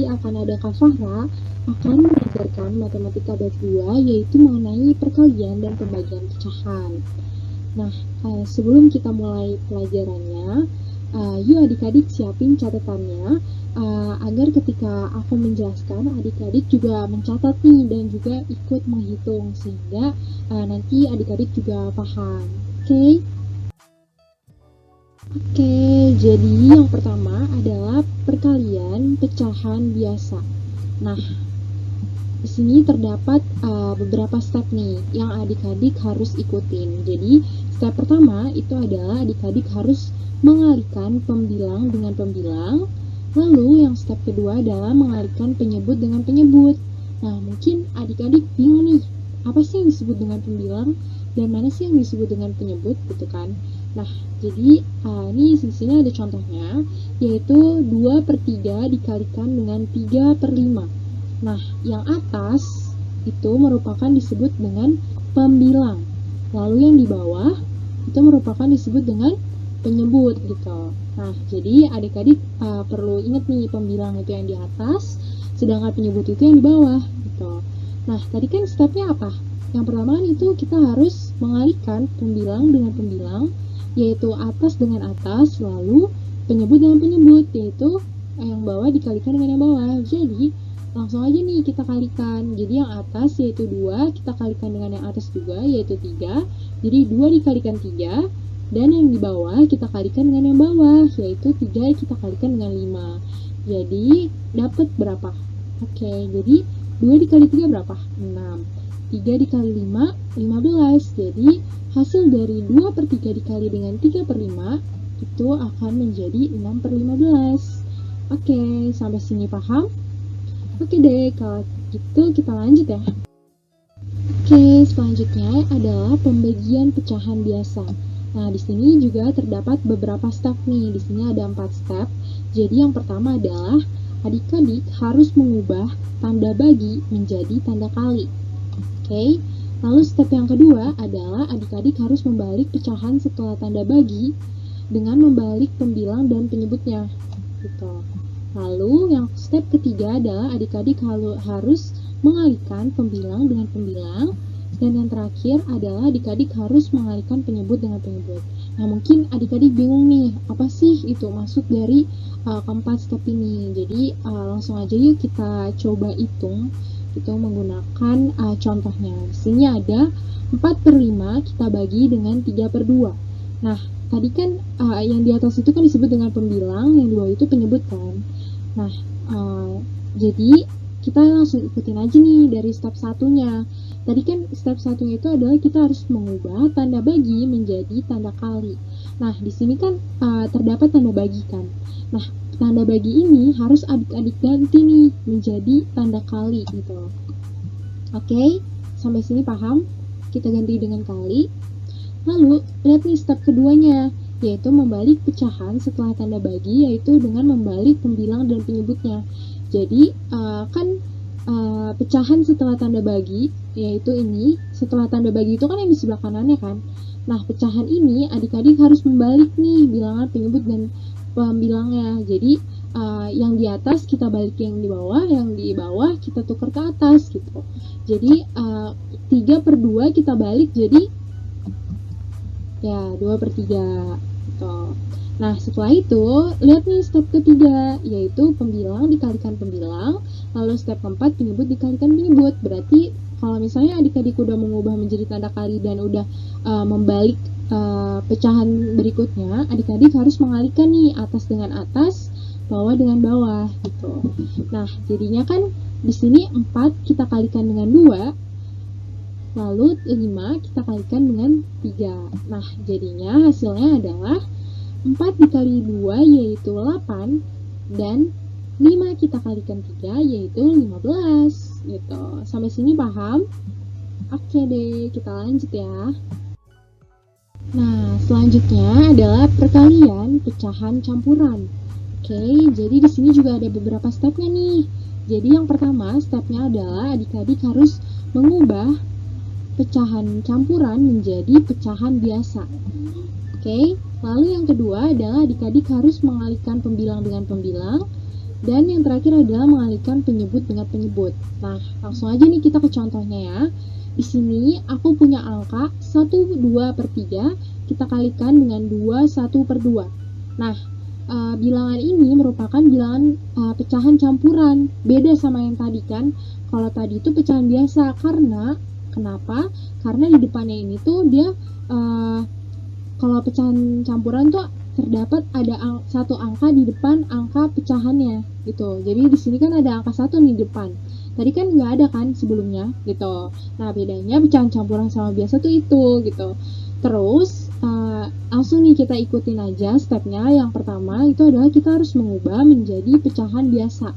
akan ada Kak Fahra akan mengajarkan matematika bab 2, yaitu mengenai perkalian dan pembagian pecahan. Nah, sebelum kita mulai pelajarannya, yuk adik-adik siapin catatannya, agar ketika aku menjelaskan, adik-adik juga mencatat nih dan juga ikut menghitung, sehingga nanti adik-adik juga paham. Oke? Oke, jadi yang pertama adalah perkalian pecahan biasa. Nah, di sini terdapat beberapa step nih yang adik-adik harus ikutin. Jadi, step pertama itu adalah adik-adik harus mengalihkan pembilang dengan pembilang. Lalu, yang step kedua adalah mengalihkan penyebut dengan penyebut. Nah, mungkin adik-adik bingung nih, apa sih yang disebut dengan pembilang dan mana sih yang disebut dengan penyebut gitu kan. Nah, jadi ini di sini ada contohnya, yaitu 2/3 dikalikan dengan 3/5. Nah, yang atas itu merupakan disebut dengan pembilang. Lalu yang di bawah itu merupakan disebut dengan penyebut gitu. Nah, jadi adik-adik perlu ingat nih, pembilang itu yang di atas, sedangkan penyebut itu yang di bawah gitu. Nah, tadi kan stepnya apa? Yang pertama kan itu kita harus mengalihkan pembilang dengan pembilang, yaitu atas dengan atas, lalu penyebut dengan penyebut, yaitu yang bawah dikalikan dengan yang bawah. Jadi, langsung aja nih kita kalikan. Jadi yang atas yaitu 2, kita kalikan dengan yang atas juga, yaitu 3. Jadi 2 dikalikan 3, dan yang di bawah kita kalikan dengan yang bawah, yaitu 3 kita kalikan dengan 5. Jadi, dapat berapa? Oke, jadi 2 dikali 3 berapa? 6. 3 dikali 5, 15. Jadi, hasil dari 2/3 dikali dengan 3/5 itu akan menjadi 6/15. Oke, sampai sini paham? Oke deh, kalau gitu kita lanjut ya. Oke, selanjutnya adalah pembagian pecahan biasa. Nah, di sini juga terdapat beberapa step nih. Di sini ada 4 step. Jadi yang pertama adalah adik-adik harus mengubah tanda bagi menjadi tanda kali. Oke. Lalu step yang kedua adalah adik-adik harus membalik pecahan setelah tanda bagi dengan membalik pembilang dan penyebutnya. Gitu. Lalu yang step ketiga adalah adik-adik harus mengalihkan pembilang dengan pembilang, dan yang terakhir adalah adik-adik harus mengalihkan penyebut dengan penyebut. Nah, mungkin adik-adik bingung nih, apa sih itu maksud dari keempat step ini. Jadi langsung aja yuk kita coba hitung. Itu menggunakan contohnya. Di sini ada 4/5 kita bagi dengan 3/2. Nah, tadi kan yang di atas itu kan disebut dengan pembilang, yang di bawah itu penyebut kan. Nah, jadi kita langsung ikutin aja nih dari step satunya. Tadi kan step satunya itu adalah kita harus mengubah tanda bagi menjadi tanda kali. Nah, di sini kan terdapat tanda bagi kan. Nah, tanda bagi ini harus adik-adik ganti nih menjadi tanda kali gitu. Oke, sampai sini paham? Kita ganti dengan kali. Lalu, lihat nih step keduanya, yaitu membalik pecahan setelah tanda bagi, yaitu dengan membalik pembilang dan penyebutnya. Jadi, pecahan setelah tanda bagi, yaitu ini, setelah tanda bagi itu kan yang di sebelah kanannya kan. Nah, pecahan ini adik-adik harus membalik nih bilangan penyebut dan pembilangnya. Jadi yang di atas kita balik yang di bawah kita tukar ke atas gitu. Jadi 3/2 kita balik jadi ya 2/3 gitu. Nah, setelah itu lihat nih step ketiga, yaitu pembilang dikalikan pembilang, lalu step keempat penyebut dikalikan penyebut. Berarti kalau misalnya adik-adik udah mengubah menjadi tanda kali dan udah membalik pecahan berikutnya, adik-adik harus mengalihkan nih atas dengan atas, bawah dengan bawah gitu. Nah, jadinya kan di sini 4 kita kalikan dengan 2, lalu 5 kita kalikan dengan 3. Nah, jadinya hasilnya adalah 4 dikali 2 yaitu 8, dan 5 kita kalikan 3 yaitu 15 gitu. Sampai sini paham? Oke deh, kita lanjut ya. Nah, selanjutnya adalah perkalian pecahan campuran. Oke, jadi di sini juga ada beberapa stepnya nih. Jadi yang pertama, stepnya adalah adik-adik harus mengubah pecahan campuran menjadi pecahan biasa. Oke, lalu yang kedua adalah adik-adik harus mengalihkan pembilang dengan pembilang. Dan yang terakhir adalah mengalihkan penyebut dengan penyebut. Nah, langsung aja nih kita ke contohnya ya. Di sini aku punya angka 1, 2 per 3, kita kalikan dengan 2, 1 per 2. Nah, bilangan ini merupakan bilangan pecahan campuran. Beda sama yang tadi kan. Kalau tadi itu pecahan biasa, karena kenapa? Karena di depannya ini tuh dia kalau pecahan campuran tuh terdapat ada satu angka di depan angka pecahannya gitu. Jadi di sini kan ada angka 1 nih di depan. Tadi kan nggak ada kan sebelumnya gitu. Nah, bedanya pecahan campuran sama biasa tuh itu gitu. Terus langsung nih kita ikutin aja stepnya. Yang pertama itu adalah kita harus mengubah menjadi pecahan biasa.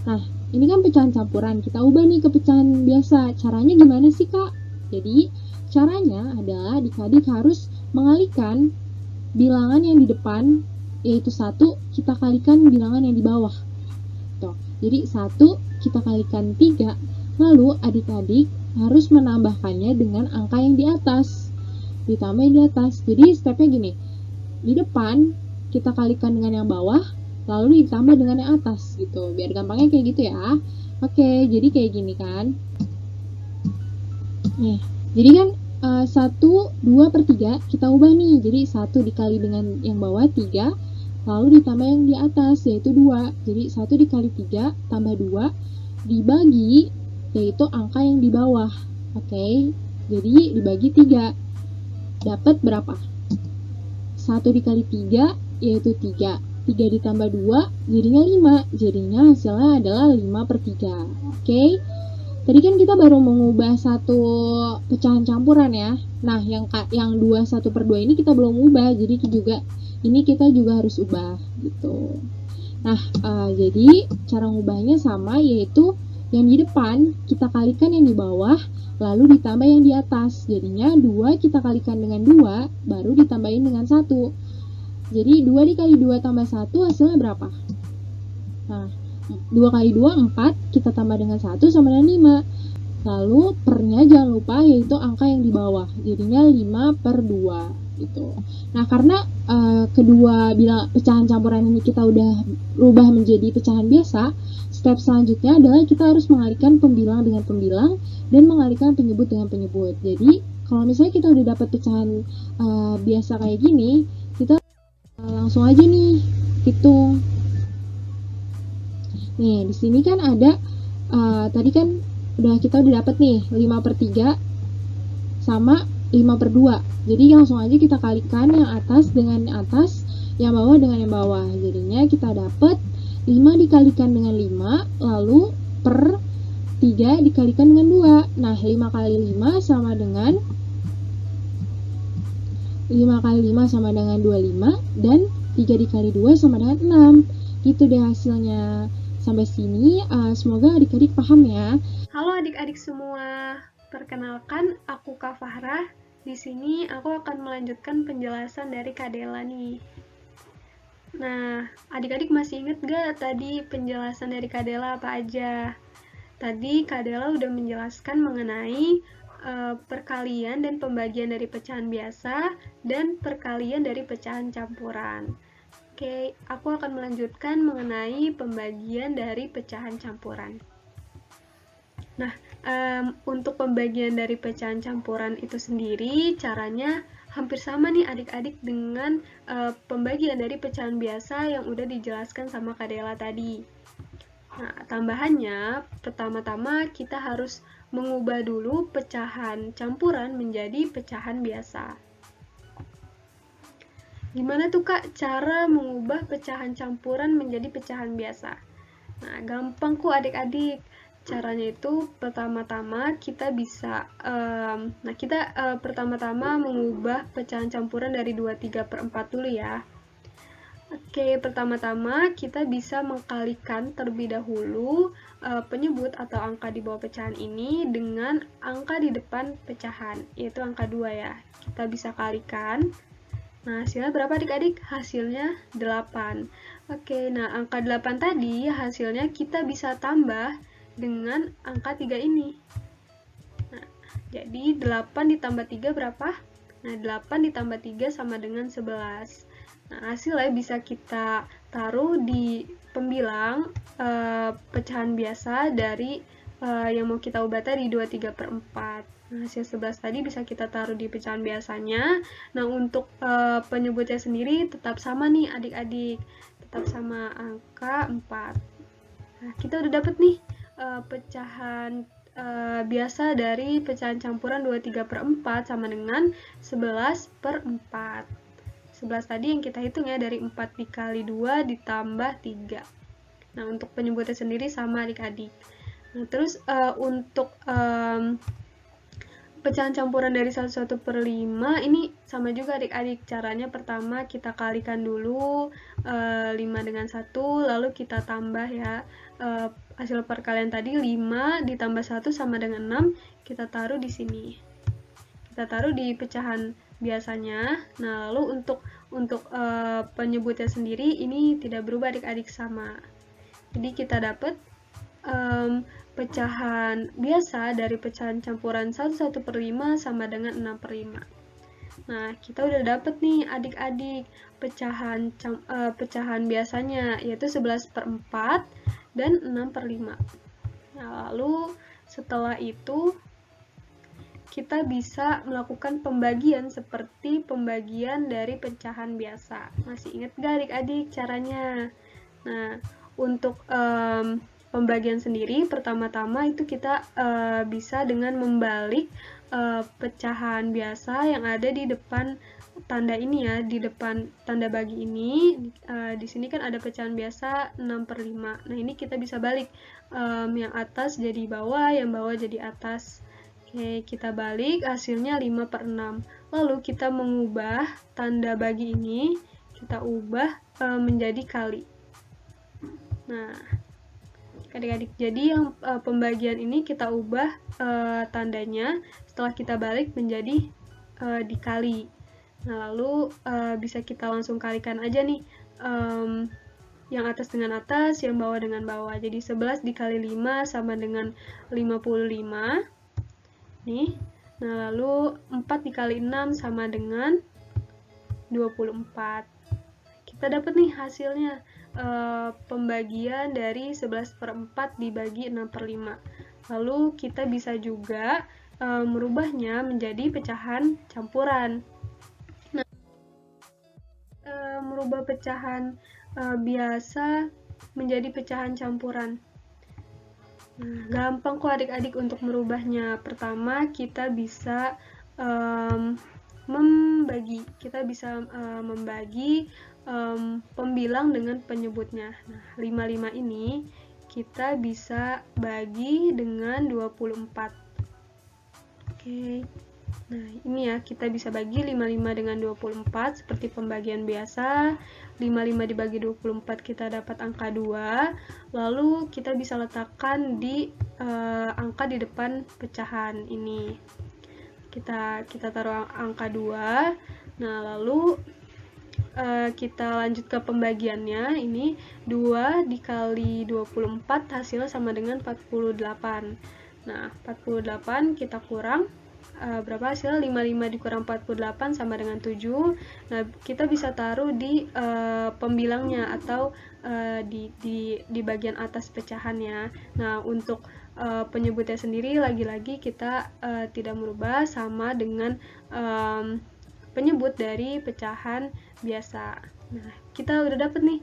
Nah, ini kan pecahan campuran, kita ubah nih ke pecahan biasa. Caranya gimana sih, Kak? Jadi, caranya adalah adik-adik harus mengalihkan bilangan yang di depan, yaitu 1, kita kalikan bilangan yang di bawah. Tuh. Jadi 1 kita kalikan 3, lalu adik-adik harus menambahkannya dengan angka yang di atas. Ditambah yang di atas. Jadi stepnya gini, di depan kita kalikan dengan yang bawah, lalu ditambah dengan yang atas gitu. Biar gampangnya kayak gitu ya. Oke, jadi kayak gini kan. Nih, jadi kan 1, 2 per 3 kita ubah nih. Jadi 1 dikali dengan yang bawah 3, lalu ditambah yang di atas yaitu 2. Jadi 1 dikali 3 tambah 2 dibagi yaitu angka yang di bawah. Oke, jadi dibagi 3. Dapat berapa? 1 dikali 3 yaitu 3. 3 ditambah 2 jadinya 5. Jadinya hasilnya adalah 5 per 3. Oke. Tadi kan kita baru mengubah satu pecahan campuran ya. Nah, yang 2 1 per 2 ini kita belum ubah. Jadi kita juga harus ubah gitu. Nah, jadi cara ngubahnya sama, yaitu yang di depan kita kalikan yang di bawah, lalu ditambah yang di atas. Jadinya 2 kita kalikan dengan 2, baru ditambahin dengan 1. Jadi 2 dikali 2 tambah 1 hasilnya berapa? Nah, 2 kali 2, 4, kita tambah dengan 1 sama dengan 5. Lalu pernya jangan lupa yaitu angka yang di bawah. Jadinya 5 per 2 gitu. Nah, karena kedua pecahan campuran ini kita udah rubah menjadi pecahan biasa, step selanjutnya adalah kita harus mengalihkan pembilang dengan pembilang dan mengalihkan penyebut dengan penyebut. Jadi, kalau misalnya kita udah dapat pecahan biasa kayak gini, kita langsung aja nih hitung. Nih, di sini kan ada tadi kan kita udah dapat nih 5 per 3 sama 5 per 2. Jadi langsung aja kita kalikan yang atas dengan yang atas, yang bawah dengan yang bawah. Jadinya kita dapat 5 dikalikan dengan 5, lalu per 3 dikalikan dengan 2. Nah, 5 kali 5 sama dengan 25 dan 3 dikali 2 sama dengan 6. Gitu deh hasilnya. Sampai sini, semoga adik-adik paham ya. Halo adik-adik semua, perkenalkan aku Kak Fahrah. Di sini aku akan melanjutkan penjelasan dari Kak Dela nih. Nah, adik-adik masih inget gak tadi penjelasan dari Kak Dela apa aja? Tadi Kak Dela udah menjelaskan mengenai perkalian dan pembagian dari pecahan biasa dan perkalian dari pecahan campuran. Oke, aku akan melanjutkan mengenai pembagian dari pecahan campuran. Nah, untuk pembagian dari pecahan campuran itu sendiri, caranya hampir sama nih adik-adik dengan pembagian dari pecahan biasa yang udah dijelaskan sama Kak Dela tadi. Nah, tambahannya, pertama-tama kita harus mengubah dulu pecahan campuran menjadi pecahan biasa. Gimana tuh Kak cara mengubah pecahan campuran menjadi pecahan biasa? Nah, gampang kok adik-adik. Caranya itu pertama-tama kita bisa pertama-tama mengubah pecahan campuran dari 23 per 4 dulu ya. Oke, pertama-tama kita bisa mengkalikan terlebih dahulu penyebut atau angka di bawah pecahan ini dengan angka di depan pecahan, yaitu angka 2 ya. Kita bisa kalikan. Nah, hasilnya berapa adik-adik? Hasilnya 8. Oke, nah angka 8 tadi hasilnya kita bisa tambah dengan angka 3 ini. Nah, jadi 8 ditambah 3 berapa? Nah, 8 ditambah 3 sama dengan 11. Nah, hasilnya bisa kita taruh di pembilang pecahan biasa dari yang mau kita ubah tadi 23/4. Nah, hasil 11 tadi bisa kita taruh di pecahan biasanya. Nah, untuk penyebutnya sendiri tetap sama nih adik-adik, tetap sama angka 4. Nah, kita udah dapet nih pecahan biasa dari pecahan campuran 23/4 sama dengan 11/4. 11 tadi yang kita hitung ya, dari 4 dikali 2 ditambah 3. Nah, untuk penyebutnya sendiri sama adik-adik. Nah, terus untuk pecahan campuran dari 1/5 ini sama juga adik-adik. Caranya pertama kita kalikan dulu 5 dengan 1, lalu kita tambah ya. Hasil perkalian tadi 5 ditambah 1 sama dengan 6, kita taruh di sini. Kita taruh di pecahan biasanya. Nah, lalu untuk penyebutnya sendiri ini tidak berubah adik-adik, sama. Jadi kita dapat pecahan biasa dari pecahan campuran 1/5 sama dengan 6/5. Nah, kita udah dapet nih adik-adik pecahan biasanya, yaitu 11/4 dan 6/5. Nah, lalu setelah itu kita bisa melakukan pembagian seperti pembagian dari pecahan biasa. Masih ingat gak adik-adik caranya? Nah, untuk pembagian sendiri, pertama-tama itu kita bisa dengan membalik pecahan biasa yang ada di depan tanda ini ya, di depan tanda bagi ini. Di sini kan ada pecahan biasa 6/5. Nah, ini kita bisa balik, yang atas jadi bawah, yang bawah jadi atas. Oke, kita balik, hasilnya 5/6. Lalu kita mengubah tanda bagi ini, kita ubah menjadi kali. Nah, adik-adik, jadi yang pembagian ini kita ubah tandanya setelah kita balik menjadi dikali. Nah, lalu bisa kita langsung kalikan aja nih, yang atas dengan atas, yang bawah dengan bawah. Jadi 11 dikali 5 sama dengan 55 nih. Nah, lalu 4 dikali 6 sama dengan 24. Kita dapat nih hasilnya, pembagian dari 11/4 dibagi 6/5. Lalu kita bisa juga merubahnya menjadi pecahan campuran. Nah, merubah pecahan biasa menjadi pecahan campuran. Nah, gampang kok adik-adik untuk merubahnya. Pertama, kita bisa membagi. Kita bisa membagi pembilang dengan penyebutnya. Nah, 55 ini kita bisa bagi dengan 24. Oke. Nah, ini ya, kita bisa bagi 55 dengan 24 seperti pembagian biasa. 55 dibagi 24 kita dapat angka 2. Lalu kita bisa letakkan di angka di depan pecahan ini. Kita taruh angka 2. Nah, lalu kita lanjut ke pembagiannya. Ini 2 dikali 24 hasilnya sama dengan 48. Nah, 48 kita kurang, berapa hasilnya? 55 dikurang 48 sama dengan 7. Nah, kita bisa taruh di pembilangnya atau di bagian atas pecahannya. Nah, untuk penyebutnya sendiri lagi-lagi kita tidak merubah, sama dengan penyebut dari pecahan biasa. Nah, kita udah dapet nih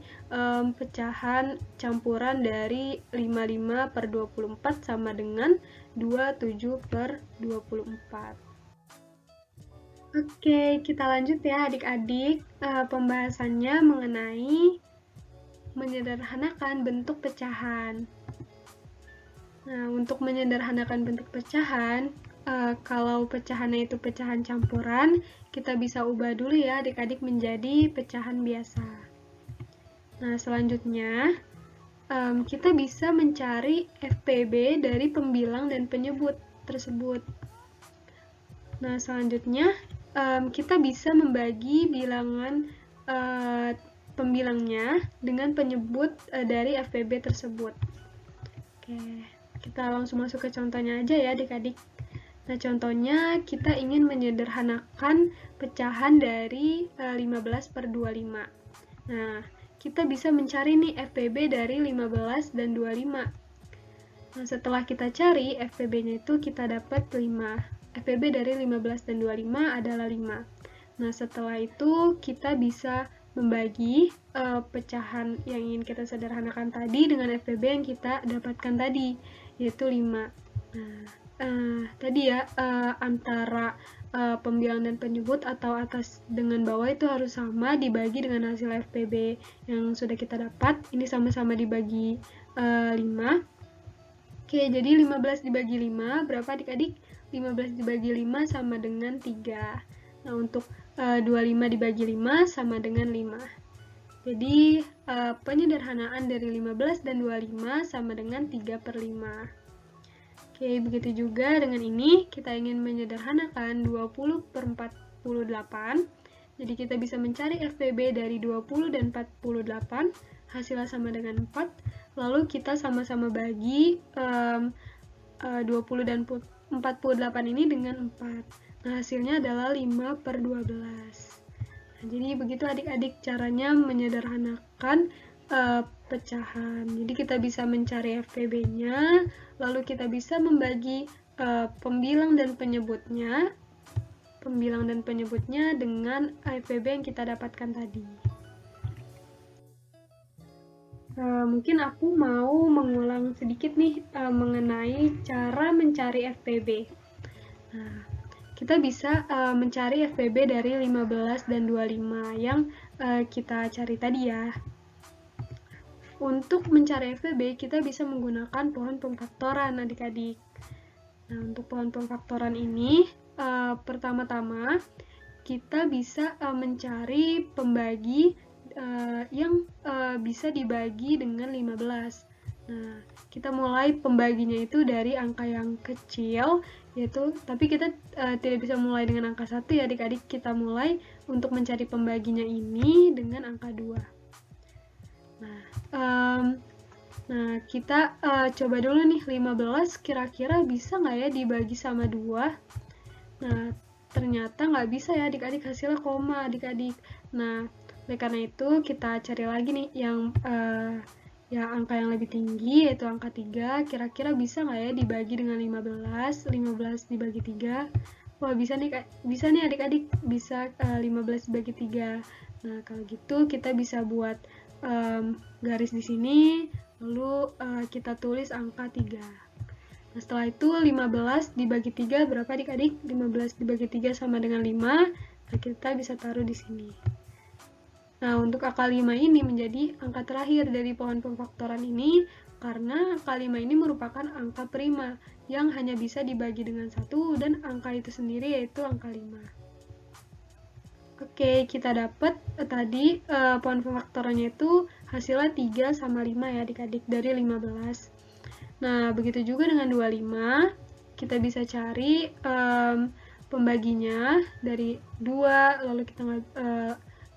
pecahan campuran dari 55/24 sama dengan 27/24. Oke, kita lanjut ya adik-adik, pembahasannya mengenai menyederhanakan bentuk pecahan. Nah, untuk menyederhanakan bentuk pecahan, kalau pecahannya itu pecahan campuran, kita bisa ubah dulu ya adik-adik menjadi pecahan biasa. Nah, selanjutnya kita bisa mencari FPB dari pembilang dan penyebut tersebut. Nah, selanjutnya kita bisa membagi bilangan pembilangnya dengan penyebut dari FPB tersebut. Oke, kita langsung masuk ke contohnya aja ya adik-adik. Nah, contohnya kita ingin menyederhanakan pecahan dari 15/25. Nah, kita bisa mencari nih FPB dari 15 dan 25. Nah, setelah kita cari FPB-nya itu kita dapat 5. FPB dari 15 dan 25 adalah 5. Nah, setelah itu kita bisa membagi pecahan yang ingin kita sederhanakan tadi dengan FPB yang kita dapatkan tadi, yaitu 5. Nah, tadi ya, antara pembilang dan penyebut atau atas dengan bawah itu harus sama dibagi dengan hasil FPB yang sudah kita dapat. Ini sama-sama dibagi 5. Oke, jadi 15 dibagi 5, berapa adik-adik? 15 dibagi 5 sama dengan 3. Nah, untuk 25 dibagi 5 sama dengan 5. Jadi, penyederhanaan dari 15 dan 25 sama dengan 3/5. Oke, begitu juga dengan ini, kita ingin menyederhanakan 20/48. Jadi, kita bisa mencari FPB dari 20 dan 48, hasilnya sama dengan 4. Lalu kita sama-sama bagi 20 dan 48 ini dengan 4. Nah, hasilnya adalah 5/12. Nah, jadi begitu adik-adik caranya menyederhanakan pecahan. Jadi kita bisa mencari FPB-nya, lalu kita bisa membagi pembilang dan penyebutnya dengan FPB yang kita dapatkan tadi. Mungkin aku mau mengulang sedikit nih mengenai cara mencari FPB. Nah, kita bisa mencari FPB dari 15 dan 25 yang kita cari tadi ya. Untuk mencari FPB, kita bisa menggunakan pohon pemfaktoran adik-adik. Nah, untuk pohon pemfaktoran ini, pertama-tama kita bisa mencari pembagi yang bisa dibagi dengan 15. Nah, kita mulai pembaginya itu dari angka yang kecil, tapi kita tidak bisa mulai dengan angka 1 ya adik-adik. Kita mulai untuk mencari pembaginya ini dengan angka 2. Nah, kita coba dulu nih 15 kira-kira bisa nggak ya dibagi sama 2? Nah, ternyata nggak bisa ya adik-adik, hasilnya koma adik-adik. Nah, oleh karena itu kita cari lagi nih yang angka yang lebih tinggi, yaitu angka 3. Kira-kira bisa nggak ya dibagi dengan 15? 15 dibagi 3. Wah, bisa nih adik-adik, bisa 15 dibagi 3. Nah, kalau gitu kita bisa buat garis di sini, lalu kita tulis angka 3. Nah, setelah itu 15 dibagi 3 berapa adik-adik? 15 dibagi 3 sama dengan 5. Nah, kita bisa taruh di sini. Nah, untuk angka 5 ini menjadi angka terakhir dari pohon pemfaktoran ini, karena angka 5 ini merupakan angka prima yang hanya bisa dibagi dengan 1 dan angka itu sendiri yaitu angka 5. Oke, kita dapat tadi pohon pemfaktorannya itu hasilnya 3 sama 5 ya adik-adik dari 15. Nah, begitu juga dengan 25, kita bisa cari pembaginya dari 2, lalu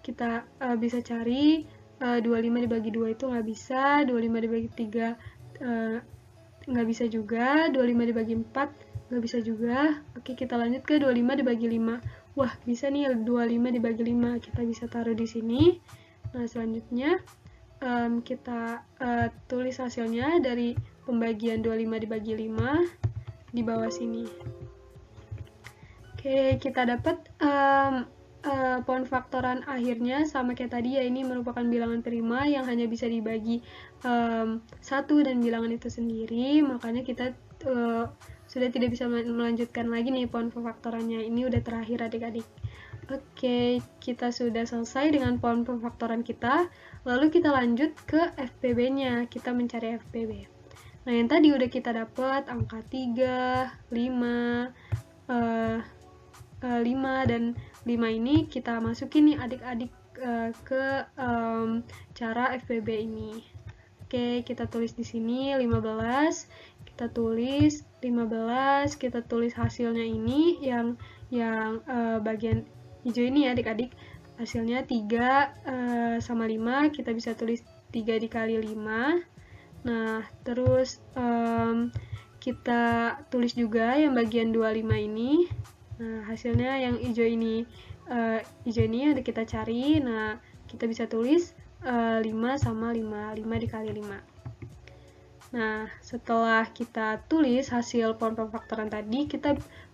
kita bisa cari 25 dibagi 2 itu nggak bisa, 25 dibagi 3 nggak bisa juga, 25 dibagi 4 nggak bisa juga. Oke, kita lanjut ke 25 dibagi 5. Wah, bisa nih 25 dibagi 5, kita bisa taruh di sini. Nah, selanjutnya kita tulis hasilnya dari pembagian 25 dibagi 5 di bawah sini. Oke, kita dapat pohon faktoran akhirnya sama kayak tadi ya, ini merupakan bilangan prima yang hanya bisa dibagi 1 dan bilangan itu sendiri, makanya kita sudah tidak bisa melanjutkan lagi nih pohon pemfaktorannya. Ini udah terakhir adik-adik. Oke, kita sudah selesai dengan pohon pemfaktoran kita, lalu kita lanjut ke FPB-nya, kita mencari FPB. Nah, yang tadi udah kita dapat angka 3, 5, 5 dan 5 ini kita masukin nih adik-adik ke cara FPB ini. Oke, kita tulis di sini 15, kita tulis 15, kita tulis hasilnya ini yang bagian hijau ini ya adik-adik, hasilnya 3 sama 5, kita bisa tulis 3 dikali 5. Nah, terus kita tulis juga yang bagian 25 ini. Nah, hasilnya yang hijau ini udah kita cari. Nah, kita bisa tulis 5 sama 5, 5 dikali 5. Nah, setelah kita tulis hasil pemfaktoran tadi,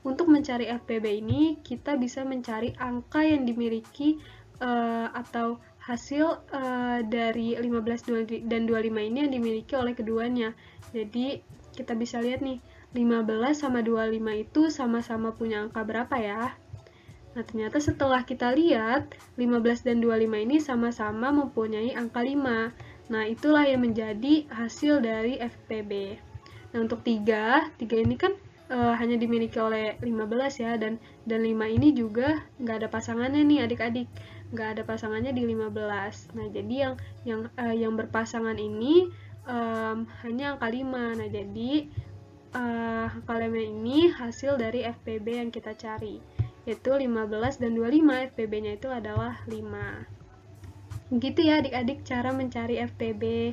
untuk mencari FPB ini, kita bisa mencari angka yang dimiliki atau hasil dari 15 dan 25 ini yang dimiliki oleh keduanya. Jadi, kita bisa lihat nih, 15 sama 25 itu sama-sama punya angka berapa ya? Nah, ternyata setelah kita lihat, 15 dan 25 ini sama-sama mempunyai angka 5. Nah, itulah yang menjadi hasil dari FPB. Nah, untuk 3 ini kan hanya dimiliki oleh 15 ya, dan 5 ini juga nggak ada pasangannya nih adik-adik. Nggak ada pasangannya di 15. Nah, jadi yang berpasangan ini hanya angka 5. Nah, jadi angka 5 ini hasil dari FPB yang kita cari, yaitu 15 dan 25. FPB-nya itu adalah 5. Begitu ya adik-adik cara mencari FPB.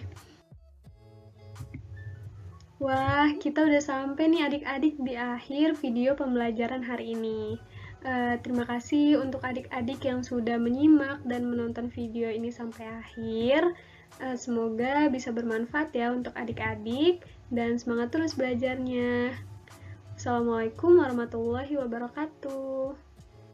Wah, kita udah sampai nih adik-adik di akhir video pembelajaran hari ini. Terima kasih untuk adik-adik yang sudah menyimak dan menonton video ini sampai akhir. Semoga bisa bermanfaat ya untuk adik-adik, dan semangat terus belajarnya. Assalamualaikum warahmatullahi wabarakatuh.